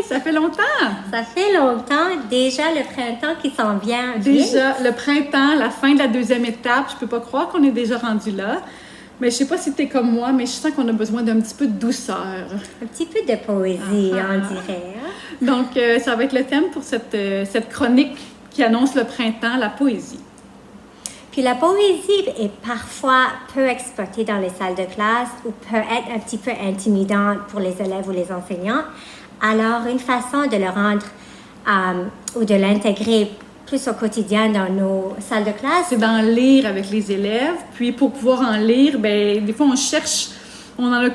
ça fait longtemps! Ça fait longtemps, déjà le printemps qui s'en vient. Déjà, le printemps, la fin de la deuxième étape, je peux pas croire qu'on est déjà rendu là. Mais je sais pas si tu es comme moi, mais je sens qu'on a besoin d'un petit peu de douceur. Un petit peu de poésie, on dirait. Donc, ça va être le thème pour cette chronique qui annonce le printemps, la poésie. Puis la poésie est parfois peu exploitée dans les salles de classe ou peut être un petit peu intimidante pour les élèves ou les enseignants. Alors, une façon de le rendre ou de l'intégrer plus au quotidien dans nos salles de classe, c'est d'en lire avec les élèves. Puis pour pouvoir en lire, ben des fois on cherche, on a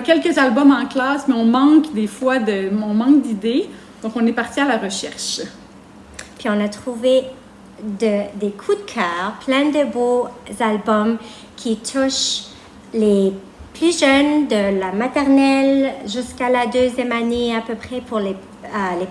quelques albums en classe, mais on manque des fois on manque d'idées. Donc on est parti à la recherche. Puis on a trouvé des coups de cœur, plein de beaux albums qui touchent les plus jeunes, de la maternelle jusqu'à la deuxième année à peu près pour les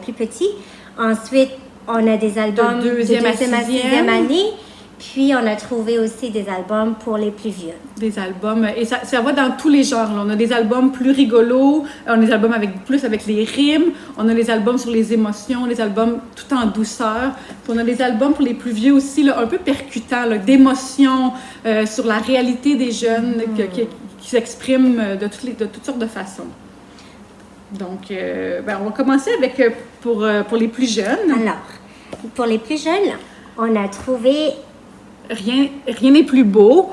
plus petits. Ensuite, on a des albums de deuxième à sixième année. Puis, on a trouvé aussi des albums pour les plus vieux. Des albums, et ça va dans tous les genres. Là. On a des albums plus rigolos, on a des albums avec les rimes, on a les albums sur les émotions, les albums tout en douceur. Puis on a des albums pour les plus vieux aussi, là, un peu percutants, là, d'émotions, sur la réalité des jeunes qui s'expriment de toutes sortes de façons. Donc, on va commencer avec pour les plus jeunes. Alors, pour les plus jeunes, on a trouvé... Rien n'est plus beau.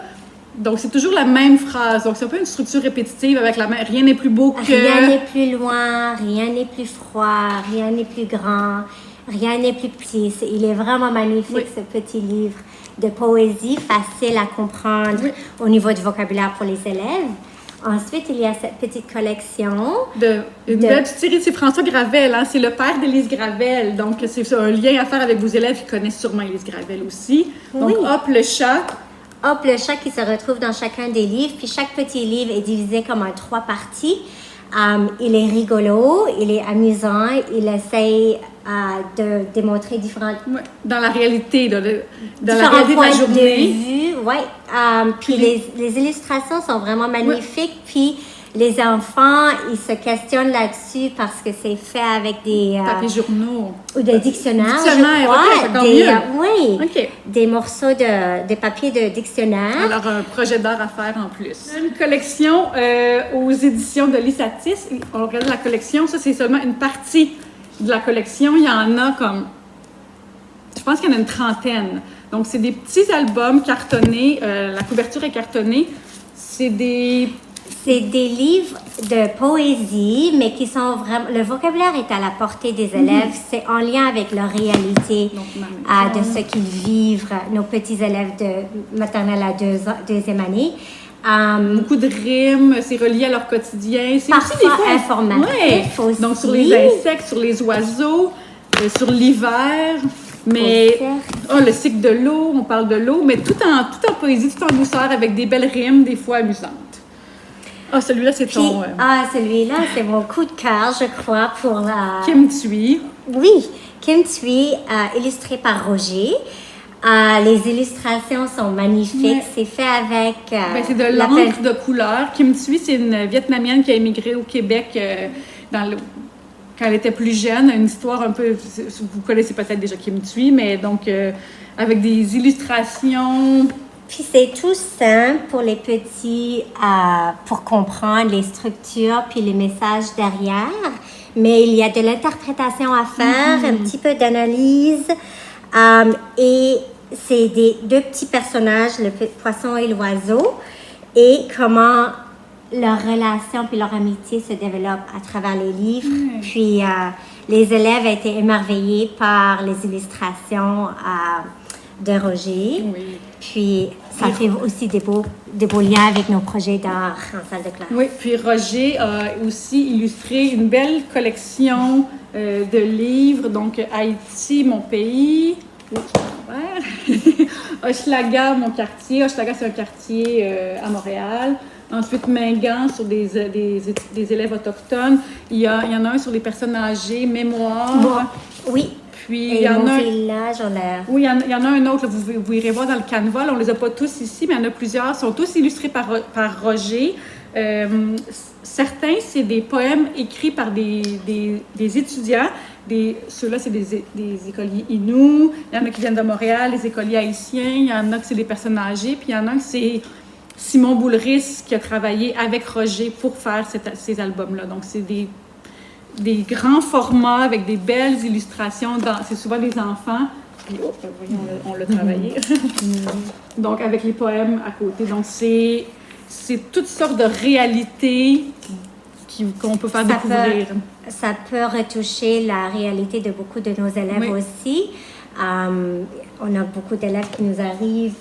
Donc, c'est toujours la même phrase. Donc, c'est un peu une structure répétitive avec la même... Rien n'est plus beau que... Rien n'est plus loin, rien n'est plus froid, rien n'est plus grand, rien n'est plus petit. Il est vraiment magnifique, ce petit livre de poésie, facile à comprendre au niveau du vocabulaire pour les élèves. Ensuite, il y a cette petite collection. Une belle petite série, c'est François Gravel, hein? C'est le père d'Élise Gravel. Donc, c'est un lien à faire avec vos élèves qui connaissent sûrement Élise Gravel aussi. Donc, Hop le chat. Hop le chat qui se retrouve dans chacun des livres. Puis, chaque petit livre est divisé comme en 3 parties. Il est rigolo, il est amusant, il essaye de démontrer différentes... dans la réalité, dans la réalité de la journée. Puis les illustrations sont vraiment magnifiques. Puis les enfants, ils se questionnent là-dessus parce que c'est fait avec des... papiers journaux. Ou des dictionnaires, je crois. Des morceaux de papier de dictionnaire. Alors, un projet d'art à faire en plus. Une collection aux éditions de l'Issatis. On regarde la collection. Ça, c'est seulement une partie de la collection. Il y en a comme... Je pense qu'il y en a une trentaine. Donc, c'est des petits albums cartonnés. La couverture est cartonnée. C'est des livres de poésie, mais qui sont vraiment... Le vocabulaire est à la portée des élèves. C'est en lien avec leur réalité, de ce qu'ils vivent, nos petits élèves de maternelle à deuxième année. Beaucoup de rimes, c'est relié à leur quotidien. C'est parfois aussi des fois informatif aussi. Donc, sur les insectes, sur les oiseaux, sur l'hiver. Mais le cycle de l'eau, on parle de l'eau, mais tout en poésie, tout en douceur, avec des belles rimes, des fois amusantes. Celui-là, c'est ton... celui-là, c'est mon coup de cœur, je crois, pour la... Kim Thuy. Oui, Kim Thuy, illustré par Roger. Les illustrations sont magnifiques. C'est fait avec... c'est de l'encre de couleur. Kim Thuy, c'est une Vietnamienne qui a émigré au Québec quand elle était plus jeune. Une histoire un peu... Vous connaissez peut-être déjà Kim Thuy, mais donc avec des illustrations... Puis c'est tout simple pour les petits, pour comprendre les structures puis les messages derrière. Mais il y a de l'interprétation à faire, un petit peu d'analyse. Et c'est deux petits personnages, le poisson et l'oiseau, et comment leur relation puis leur amitié se développe à travers les livres. Puis les élèves étaient émerveillés par les illustrations de Roger. Puis ça fait aussi des beaux liens avec nos projets d'art en salle de classe. Oui, puis Roger a aussi illustré une belle collection de livres, donc Haïti, mon pays, Hochelaga, mon quartier. Hochelaga, c'est un quartier à Montréal. Ensuite, Mingan sur des élèves autochtones. Il y en a un sur les personnes âgées, Mémoire. Oui. Puis, il y en a village, Oui, il y en a un autre, là, vous irez voir dans le canevas. Là, on ne les a pas tous ici, mais il y en a plusieurs. Ils sont tous illustrés par Roger. Certains, c'est des poèmes écrits par des étudiants. Ceux-là, c'est des écoliers Innu. Il y en a qui viennent de Montréal, les écoliers haïtiens. Il y en a que c'est des personnes âgées. Puis il y en a que c'est Simon Boulris qui a travaillé avec Roger pour faire ces albums-là. Donc, c'est des grands formats avec des belles illustrations. C'est souvent des enfants. Puis, voyons, on l'a travaillé. Donc, avec les poèmes à côté. Donc, c'est toutes sortes de réalités qu'on peut faire découvrir. Ça peut retoucher la réalité de beaucoup de nos élèves aussi. On a beaucoup d'élèves qui nous arrivent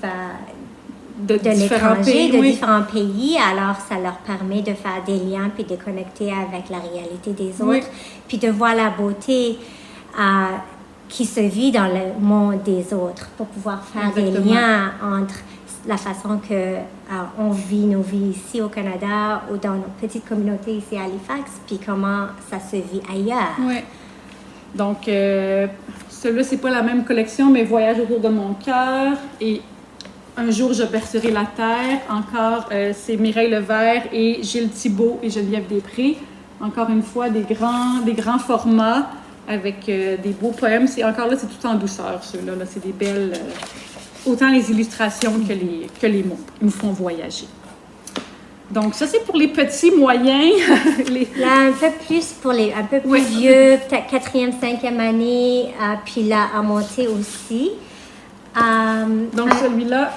de l'étranger, de différents pays. Alors, ça leur permet de faire des liens puis de connecter avec la réalité des autres. Puis de voir la beauté qui se vit dans le monde des autres pour pouvoir faire des liens entre la façon que on vit nos vies ici au Canada ou dans notre petite communauté ici à Halifax, puis comment ça se vit ailleurs. Oui. Donc, celui-là, c'est pas la même collection, mais Voyage autour de mon cœur et Un jour, je bercerai la terre. Encore, c'est Mireille Levert et Gilles Thibault et Geneviève Després. Encore une fois, des grands formats avec des beaux poèmes. Encore là, c'est tout en douceur, ceux-là. Là, c'est des belles... autant les illustrations que les mots. Ils nous font voyager. Donc, ça, c'est pour les petits, moyens. Là, un peu plus pour les un peu plus vieux, peut-être 4e, 5e année, puis là, à monter aussi. Donc, celui-là...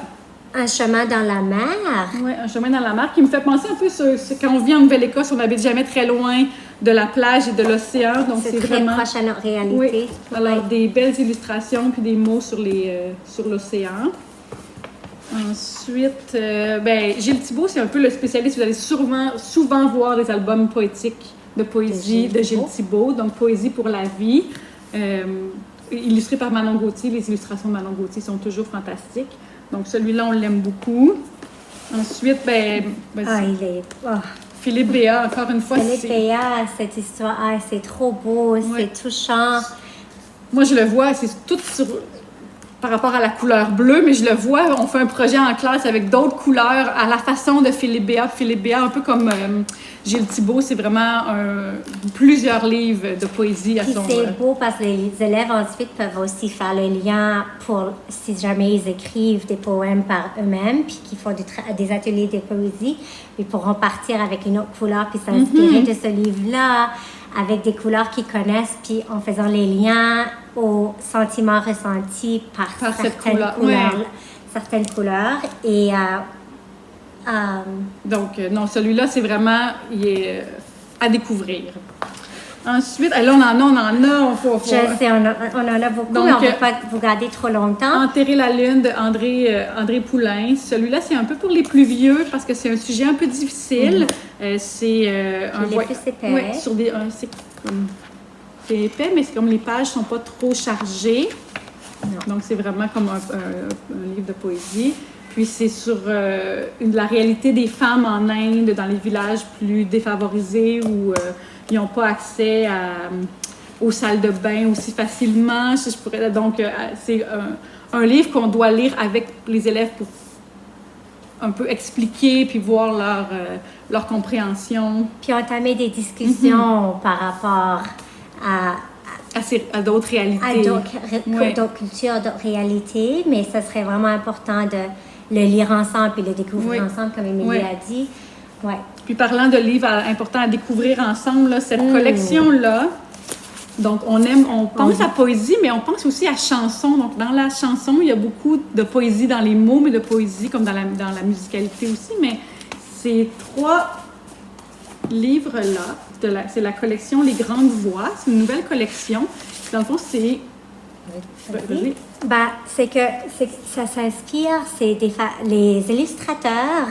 Un chemin dans la mer. Oui, un chemin dans la mer qui me fait penser un peu quand on vit en Nouvelle-Écosse, on n'habite jamais très loin de la plage et de l'océan. Donc, c'est très vraiment proche à notre réalité. Oui. Alors, des belles illustrations puis des mots sur l'océan. Ensuite, Gilles Thibault, c'est un peu le spécialiste. Vous allez souvent voir des albums poétiques de poésie de Gilles Thibault. Donc, Poésie pour la vie, illustré par Manon Gauthier. Les illustrations de Manon Gauthier sont toujours fantastiques. Donc, celui-là, on l'aime beaucoup. Ensuite, Philippe Béat, encore une fois. Philippe Béat, cette histoire, c'est trop beau, c'est touchant. Moi, je le vois, c'est tout par rapport à la couleur bleue, mais je le vois, on fait un projet en classe avec d'autres couleurs à la façon de Philippe Béat. Philippe Béat, un peu comme Gilles Thibault, c'est vraiment plusieurs livres de poésie à son... C'est beau parce que les élèves ensuite peuvent aussi faire le lien pour, si jamais ils écrivent des poèmes par eux-mêmes, puis qu'ils font des ateliers de poésie, ils pourront partir avec une autre couleur, puis s'inspirer de ce livre-là, avec des couleurs qu'ils connaissent, puis en faisant les liens aux sentiments ressentis par certaines couleurs. Et donc, non, celui-là, c'est vraiment à découvrir. Ensuite, là, on en a. Je sais, on en a beaucoup, donc, mais on ne va pas vous garder trop longtemps. Enterrer la lune de André Poulain. Celui-là, c'est un peu pour les plus vieux parce que c'est un sujet un peu difficile. C'est plus épais. Oui, c'est épais, mais c'est comme les pages ne sont pas trop chargées. Non. Donc, c'est vraiment comme un livre de poésie. Puis, c'est sur la réalité des femmes en Inde, dans les villages plus défavorisés où ils n'ont pas accès aux salles de bain aussi facilement. Donc, c'est un livre qu'on doit lire avec les élèves pour un peu expliquer puis voir leur compréhension. Puis entamer des discussions par rapport à d'autres réalités. À d'autres cultures, d'autres réalités, mais ce serait vraiment important de le lire ensemble et le découvrir ensemble, comme Émilie a dit. Ouais. Puis parlant de livres importants à découvrir ensemble, là, cette collection-là, donc on pense à poésie, mais on pense aussi à chanson. Donc dans la chanson, il y a beaucoup de poésie dans les mots, mais de poésie comme dans la musicalité aussi. Mais ces 3 livres-là, c'est la collection Les Grandes Voix. C'est une nouvelle collection. Dans le fond, c'est... c'est que ça s'inspire, les illustrateurs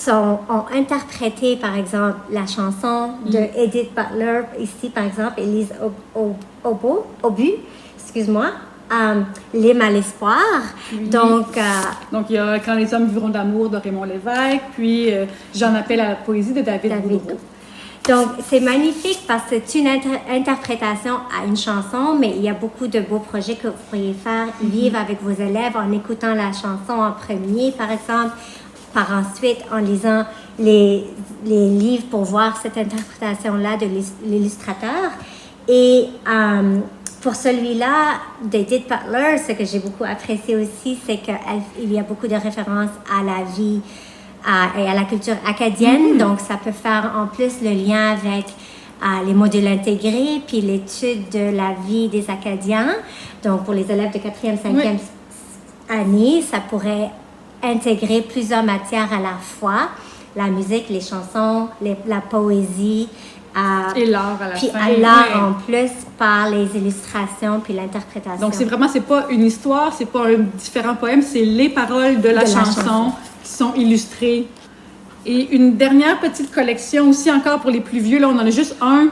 ont interprété, par exemple, la chanson de Edith Butler, ici, par exemple, Élise Aubu, excuse-moi, L'hymne à l'espoir. Donc, il y a Quand les hommes vivront d'amour de Raymond Lévesque, puis J'en appelle à la poésie de David Boudreau. Donc, c'est magnifique parce que c'est une interprétation à une chanson, mais il y a beaucoup de beaux projets que vous pourriez faire, vivre avec vos élèves en écoutant la chanson en premier, par exemple, par ensuite en lisant les livres pour voir cette interprétation-là de l'illustrateur. Et pour celui-là, d'Edith Butler, ce que j'ai beaucoup apprécié aussi, c'est qu'il y a beaucoup de références à la vie et à la culture acadienne. Donc, ça peut faire en plus le lien avec les modules intégrés, puis l'étude de la vie des Acadiens. Donc, pour les élèves de 4e, 5e année, ça pourrait intégrer plusieurs matières à la fois. La musique, les chansons, la poésie. Et l'art à la puis fin. Puis l'art en plus par les illustrations puis l'interprétation. Donc, c'est pas une histoire, c'est pas un différent poème, c'est les paroles de la chanson qui sont illustrées. Et une dernière petite collection aussi encore pour les plus vieux. Là, on en a juste un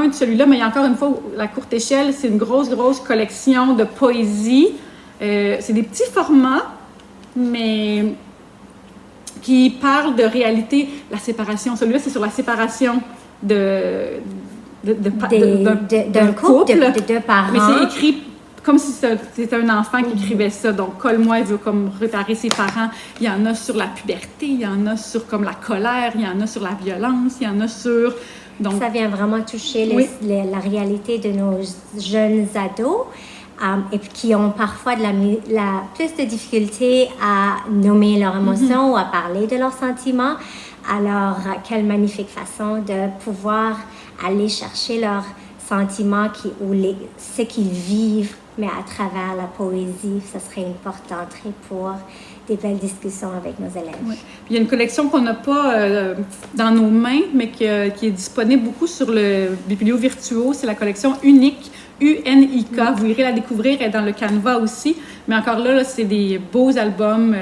de celui-là, mais il y a encore une fois, la courte échelle, c'est une grosse collection de poésie. C'est des petits formats, mais qui parlent de réalité, la séparation. Celui-là, c'est sur la séparation d'un couple. De deux parents. Mais c'est écrit comme si c'était un enfant qui écrivait ça. Donc, Cole-moi, il veut comme réparer ses parents. Il y en a sur la puberté, il y en a sur comme la colère, il y en a sur la violence, il y en a sur... Donc, ça vient vraiment toucher la réalité de nos jeunes ados et puis qui ont parfois plus de difficultés à nommer leurs émotions ou à parler de leurs sentiments. Alors, quelle magnifique façon de pouvoir aller chercher leurs sentiments ce qu'ils vivent, mais à travers la poésie. Ça serait une porte d'entrée pour des belles discussions avec nos élèves. Oui. Puis il y a une collection qu'on n'a pas dans nos mains, mais qui est disponible beaucoup sur le Biblio Virtuo. C'est la collection Unique, UNIK. Vous irez la découvrir, elle est dans le Canva aussi. Mais encore là c'est des beaux albums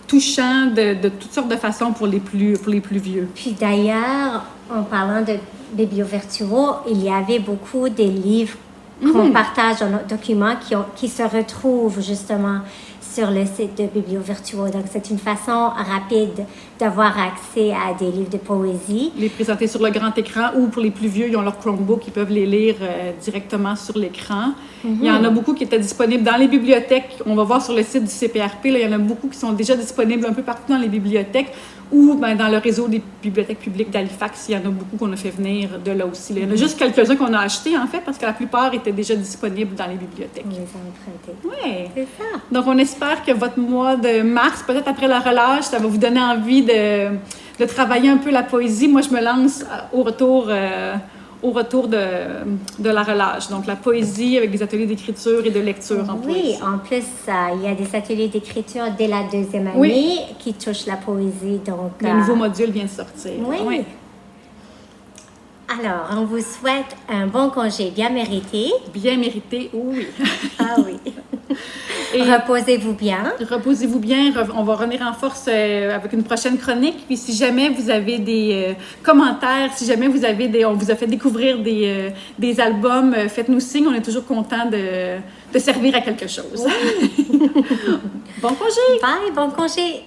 touchants de toutes sortes de façons pour les plus vieux. Puis d'ailleurs, en parlant de Biblio Virtuo, il y avait beaucoup des livres qu'on partage dans notre document qui se retrouvent justement sur le site de Biblio Virtuo. Donc, c'est une façon rapide d'avoir accès à des livres de poésie. Les présenter sur le grand écran ou pour les plus vieux, ils ont leur Chromebook, ils peuvent les lire directement sur l'écran. Il y en a beaucoup qui étaient disponibles dans les bibliothèques. On va voir sur le site du CPRP, là, il y en a beaucoup qui sont déjà disponibles un peu partout dans les bibliothèques ou dans le réseau des bibliothèques publiques d'Halifax. Il y en a beaucoup qu'on a fait venir de là aussi. Là. Il y en a juste quelques-uns qu'on a achetés, en fait, parce que la plupart étaient déjà disponibles dans les bibliothèques. On les a empruntés. Oui. C'est ça. Donc, on espère que votre mois de mars, peut-être après la relâche, ça va vous donner envie de travailler un peu la poésie. Moi, je me lance au retour de la relâche. Donc, la poésie avec des ateliers d'écriture et de lecture en poésie. Oui, en plus, il y a des ateliers d'écriture dès la 2e année qui touchent la poésie. Donc, le nouveau module vient de sortir. Oui. Alors, on vous souhaite un bon congé bien mérité. Bien mérité, oui. Ah oui. Et reposez-vous bien. Reposez-vous bien. On va revenir en force avec une prochaine chronique. Puis si jamais vous avez des commentaires, si jamais on vous a fait découvrir des albums, faites-nous signe. On est toujours content de servir à quelque chose. Oui. Bon congé! Bye, bon congé!